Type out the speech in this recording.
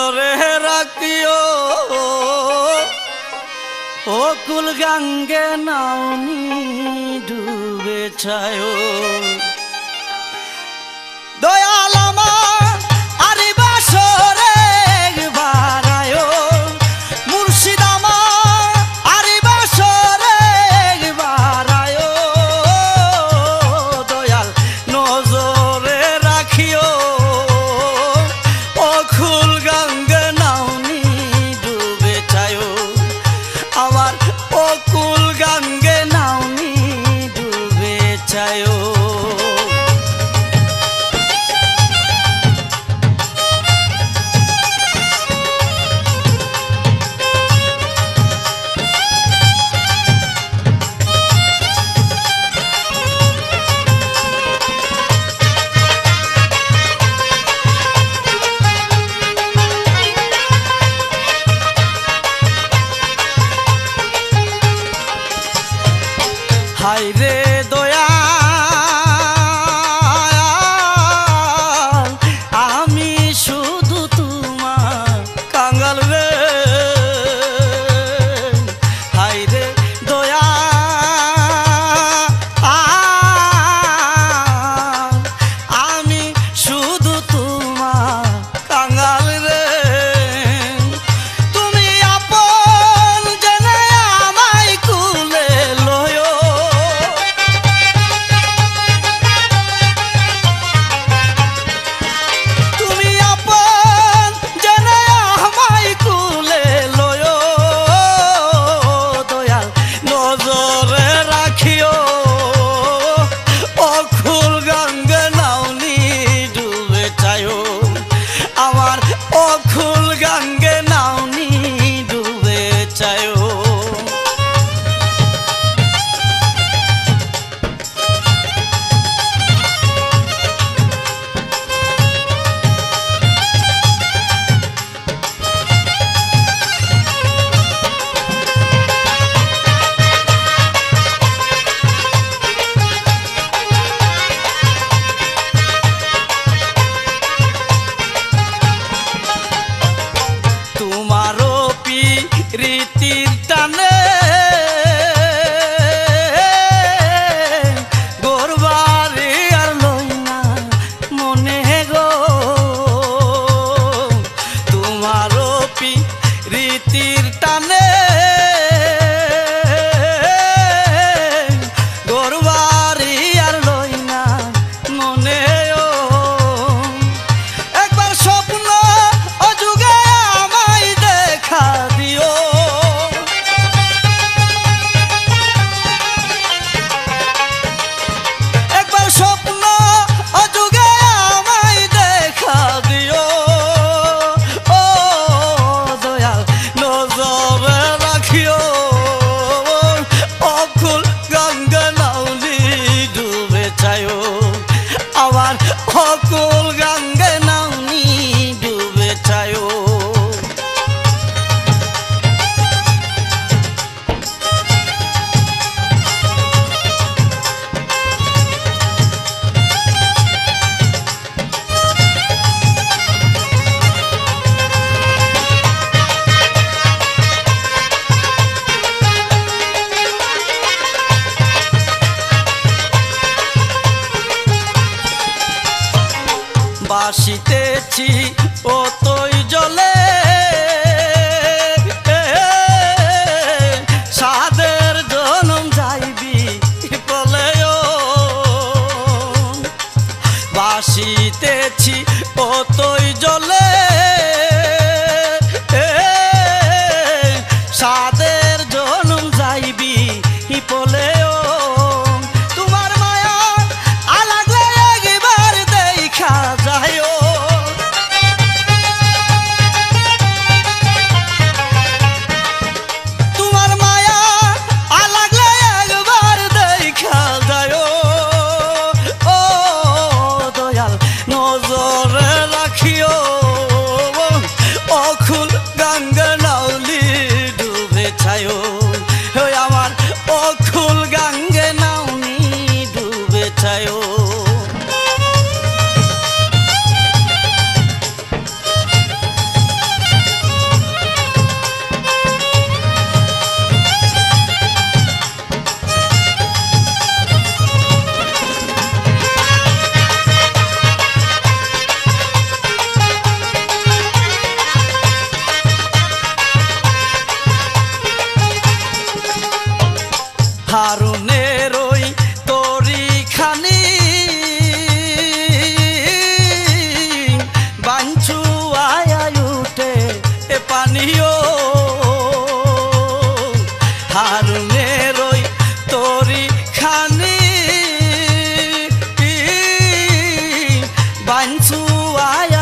নজরে রাখিও ও কুল গঙ্গে নাওনি ডুবে ছায়ো দয়াল আমার আরি বাসরে একবার আয়ো মুর্শিদ আমার আরি বাসরে একবার আয়ো দয়াল নজরে রাখিও ও কুল গঙ্গে নাওনি ডুবে ছায়ো আমার ও কুল গঙ্গে নাওনি ডুবে ছায়ো হায় রে দয়াল আমি শুধু তোমার কাঙ্গাল রে হায় রে দয়াল আমি শুধু তোমার কাঙ্গাল রে তুমি আপন জেনে আমায় কুলে লয়ো আমার ও কুল গঙ্গে নাওনি ডুবে ছায়ো তোমারও রীতির টানে গোরবারে আর লই না মনে গো তোমারও রীতির টানে গোরবারে আর লই না মনে একবার স্বপ্ন ও যুগে আমায় দেখা দিও একবার স্বপ্ন ও যুগে আমায় দেখা দিও ও দয়াল নজরে রাখিও ও কুল গঙ্গে নাওনি ডুবে ছায়ো আমার ও কুল গঙ্গে নাওনি ডুবে ছায়ো বাসিতেছি ও তোই জলে সাদের জনম যাইবি বলে বাসিতেছি ও তোই জলে সাদের জনম যাইবি বলে তোমার মায়া আলাগলে একবার দেখা যায় তোমার মায়া আলাগলে একবার দেখা যায় ও দয়াল নজরে রাখিও ও কুল গঙ্গে নাওনি ডুবে ছায়ো আমার ও কুল গঙ্গে নাওনি ডুবে ছায়ো বাঞ্চু আয়